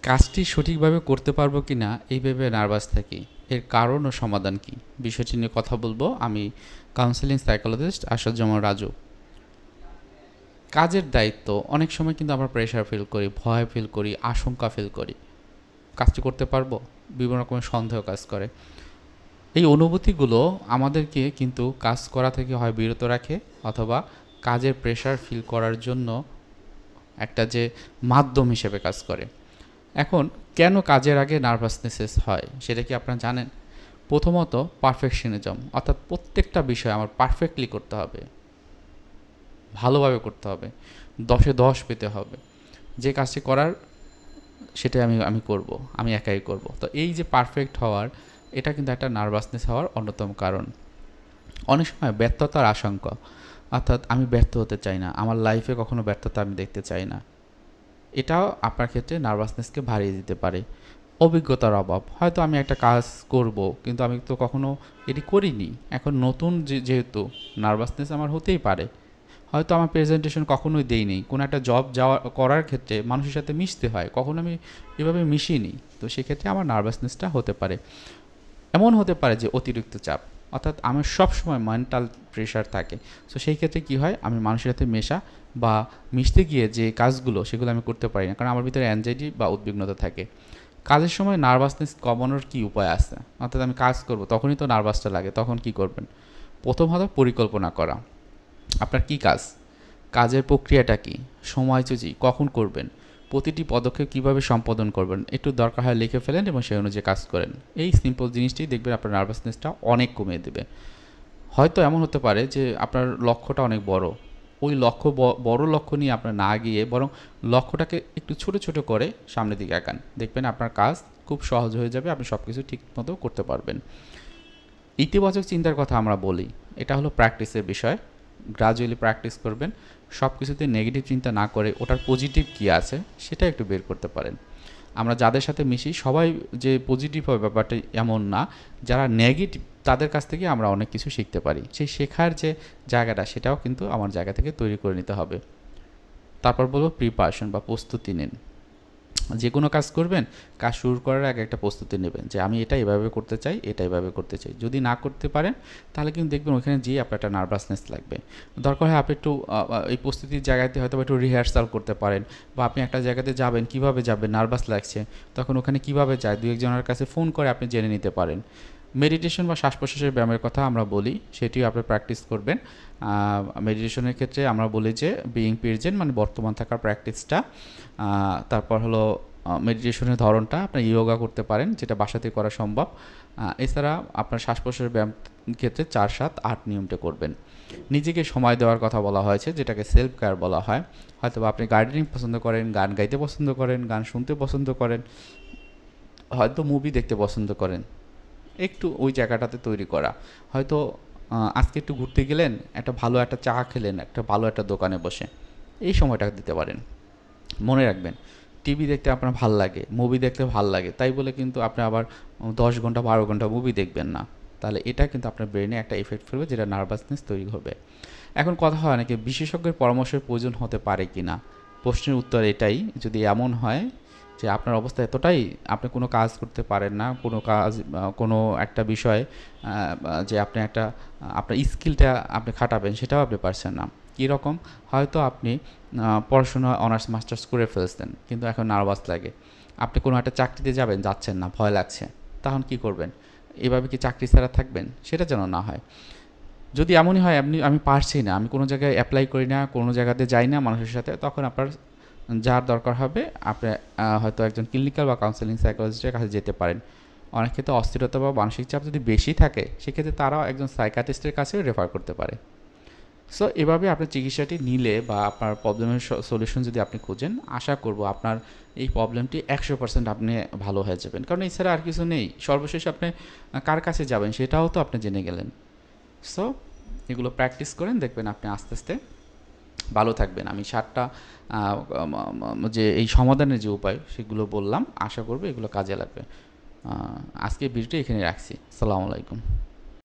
কাজটি সঠিকভাবে করতে পারবো কি না এই ভেবে নার্ভাস থাকি। এর কারণ ও সমাধান কি, বিষয়টি নিয়ে কথা বলবো আমি কাউন্সেলিং সাইকোলজিস্ট আসাদুজ্জামান রাজু। কাজের দায়িত্ব অনেক সময় কিন্তু আমরা প্রেশার ফিল করি, ভয় ফিল করি, আশঙ্কা ফিল করি। কাজটি করতে পারবো, বিভিন্ন রকমের সন্দেহ কাজ করে। এই অনুভূতিগুলো আমাদেরকে কিন্তু কাজ করা থেকে হয় বিরত রাখে, অথবা কাজের প্রেশার ফিল করার জন্য একটা যে মাধ্যম হিসেবে কাজ করে। এখন কেন কাজের আগে নার্ভাসনেস হয় সেটা কি আপনারা জানেন? প্রথমত পারফেকশনিজম, অর্থাৎ প্রত্যেকটা বিষয় আমার পারফেক্টলি করতে হবে, ভালোভাবে করতে হবে, 10-এ 10 পেতে হবে। যে কাজটি করার সেটাই আমি আমি করব, আমি একাই করব। তো এই যে পারফেক্ট হওয়ার, এটা কিন্তু একটা নার্ভাসনেস হওয়ার অন্যতম কারণ। অনেক সময় ব্যর্থতার আশঙ্কা, অর্থাৎ আমি ব্যর্থ হতে চাই না, আমার লাইফে কখনো ব্যর্থতা আমি দেখতে চাই না। এটাও আপনার ক্ষেত্রে নার্ভাসনেসকে বাড়িয়ে দিতে পারে। অভিজ্ঞতার অভাব, হয়তো আমি একটা কাজ করব কিন্তু আমি তো কখনো এটি করিনি, এখন নতুন যেহেতু নার্ভাসনেস আমার হতেই পারে। হয়তো আমার প্রেজেন্টেশন কখনোই দেইনি, কোনো একটা জব যাওয়া করার ক্ষেত্রে মানুষের সাথে মিশতে হয়, কখনো আমি এভাবে মিশিনি, তো সেক্ষেত্রে আমার নার্ভাসনেসটা হতে পারে। এমন হতে পারে যে অতিরিক্ত চাপ, অর্থাৎ আমার সবসময় মেন্টাল প্রেশার থাকে। সো সেই ক্ষেত্রে কী হয়, আমি মানুষের সাথে মেশা বা মিশতে গিয়ে যে কাজগুলো সেগুলো আমি করতে পারি না, কারণ আমার ভিতরে অ্যাংজাইটি বা উদ্বিগ্নতা থাকে। কাজের সময় নার্ভাসনেস কমানোর কী উপায় আছে? অর্থাৎ আমি কাজ করব, তখনই তো নার্ভাসটা লাগে, তখন কি করবেন? প্রথম হলো পরিকল্পনা করা। আপনার কি কাজ, কাজের প্রক্রিয়াটা কি, সময়সূচি কখন করবেন, প্রতিটি পদক্ষেপ কিভাবে সম্পাদন করবেন, একটু দরকার হয় লিখে ফেলেন এবং সেই অনুযায়ী কাজ করেন। এই সিম্পল জিনিসটি দেখবেন আপনার নার্ভাসনেসটা অনেক কমিয়ে দেবে। হয়তো এমন হতে পারে যে আপনার লক্ষ্যটা অনেক বড়, ওই লক্ষ্য বড় লক্ষ্য নিয়ে আপনার না গিয়ে বরং লক্ষ্যটাকে একটু ছোট ছোট করে সামনের দিকে আগান, দেখবেন আপনার কাজ খুব সহজ হয়ে যাবে, আপনি সব কিছু ঠিক মতো করতে পারবেন। ইতিবাচক চিন্তার কথা আমরা বলি, এটা হলো প্র্যাকটিসের বিষয়। গ্রাজুয়ালি প্র্যাকটিস করবেন, সব কিছুতে নেগেটিভ চিন্তা না করে ওটার পজিটিভ কী আছে সেটা একটু বের করতে পারেন। আমরা যাদের সাথে মিশি সবাই যে পজিটিভ হবে ব্যাপারটা এমন না, যারা নেগেটিভ তাদের কাছ থেকে আমরা অনেক কিছু শিখতে পারি। সেই শেখার যে জায়গাটা সেটাও কিন্তু আমার জায়গা থেকে তৈরি করে নিতে হবে। তারপর বলবো প্রিপারেশন বা প্রস্তুতি নিন। যে কোনো কাজ করবেন, কাজ শুরু করার আগে একটা প্রস্তুতি নেবেন যে আমি এটা এভাবে করতে চাই, এটা এভাবে করতে চাই। যদি না করতে পারেন তাহলে কিন্তু দেখবেন ওইখানে যেয়ে আপনার একটা নার্ভাসনেস লাগবে। দরকার হয় আপনি একটু এই প্রস্তুতির জায়গাতে হয়তো একটু রিহার্সাল করতে পারেন, বা আপনি একটা জায়গাতে যাবেন, কিভাবে যাবেন, নার্ভাস লাগছে, তখন ওখানে কিভাবে যায় দু একজনের কাছে ফোন করে আপনি জেনে নিতে পারেন। মেডিটেশন বা শ্বাস প্রশ্বাসের ব্যায়ামের কথা আমরা বলি, সেটিও আপনি প্র্যাকটিস করবেন। মেডিটেশনের ক্ষেত্রে আমরা বলি যে বিইং প্রেজেন্ট, মানে বর্তমান থাকার প্র্যাকটিসটা। তারপর হলো মেডিটেশনের ধরনটা আপনার ইয়োগা করতে পারেন, যেটা বাসাতে করা সম্ভব। এছাড়া আপনার শ্বাস প্রশ্বাসের ব্যায়াম ক্ষেত্রে 4-7-8 নিয়মটা করবেন। নিজেকে সময় দেওয়ার কথা বলা হয়েছে, যেটাকে সেলফ কেয়ার বলা হয়। হয়তো আপনি গার্ডেনিং পছন্দ করেন, গান গাইতে পছন্দ করেন, গান শুনতে পছন্দ করেন, হয়তো মুভি দেখতে পছন্দ করেন, একটু ওই জায়গাটাতে তৈরি করা। হয়তো আজকে একটু ঘুরতে গেলেন, একটা ভালো একটা চা খেলেন একটা ভালো একটা দোকানে বসে, এই সময়টা দিতে পারেন। মনে রাখবেন, টিভি দেখতে আপনার ভাল লাগে, মুভি দেখতে ভাল লাগে, তাই বলে কিন্তু আপনি আবার 10 ঘন্টা 12 ঘন্টা মুভি দেখবেন না। তাহলে এটা কিন্তু আপনার ব্রেনে একটা এফেক্ট ফেলবে, যেটা নার্ভাসনেস তৈরি হবে। এখন কথা হয় নাকি বিশেষজ্ঞের পরামর্শের প্রয়োজন হতে পারে কি না? প্রশ্নের উত্তর এটাই, যদি এমন হয় যে আপনার অবস্থা এতটাই, আপনি কোনো কাজ করতে পারেন না, কোনো কাজ কোনো একটা বিষয় যে আপনি একটা আপনার স্কিলটা আপনি খাটাবেন সেটাও আপনি পারছেন না। কীরকম? হয়তো আপনি পড়াশোনা অনার্স মাস্টার্স করে ফেলছেন, কিন্তু এখন নার্ভাস লাগে। আপনি কোনো একটা চাকরিতে যাবেন, যাচ্ছেন না, ভয় লাগছে, তখন কি করবেন? এভাবে কি চাকরি ছাড়া থাকবেন? সেটা যেন না হয়। যদি এমনই হয় আমি পারছি না, আমি কোনো জায়গায় অ্যাপ্লাই করি না, কোনো জায়গাতে যাই না মানুষের সাথে, তখন আপনার যার দরকার হবে আপনি হয়তো একজন ক্লিনিক্যাল বা কাউন্সেলিং সাইকোলজিস্টের কাছে যেতে পারেন। অনেক ক্ষেত্রে অস্থিরতা বা মানসিক চাপ যদি বেশি থাকে, সেক্ষেত্রে তারাও একজন সাইকিয়াট্রিস্টের কাছেও রেফার করতে পারে। সো এভাবে আপনার চিকিৎসাটি নিলে বা আপনার প্রবলেমের সলিউশন যদি আপনি খোঁজেন, আশা করব আপনার এই প্রবলেমটি 100% আপনি ভালো হয়ে যাবেন, কারণ এছাড়া আর কিছু নেই। সর্বশেষ আপনি কার কাছে যাবেন সেটাও তো আপনি জেনে গেলেন। সো এগুলো প্র্যাকটিস করেন, দেখবেন আপনি আস্তে আস্তে ভালো থাকবেন। আমি 7টা যে এই সমাধানের যে উপায় সেগুলো বললাম, আশা করব এগুলো কাজে লাগবে। আজকে ভিডিওটি এখানে রাখছি। আসসালামু আলাইকুম।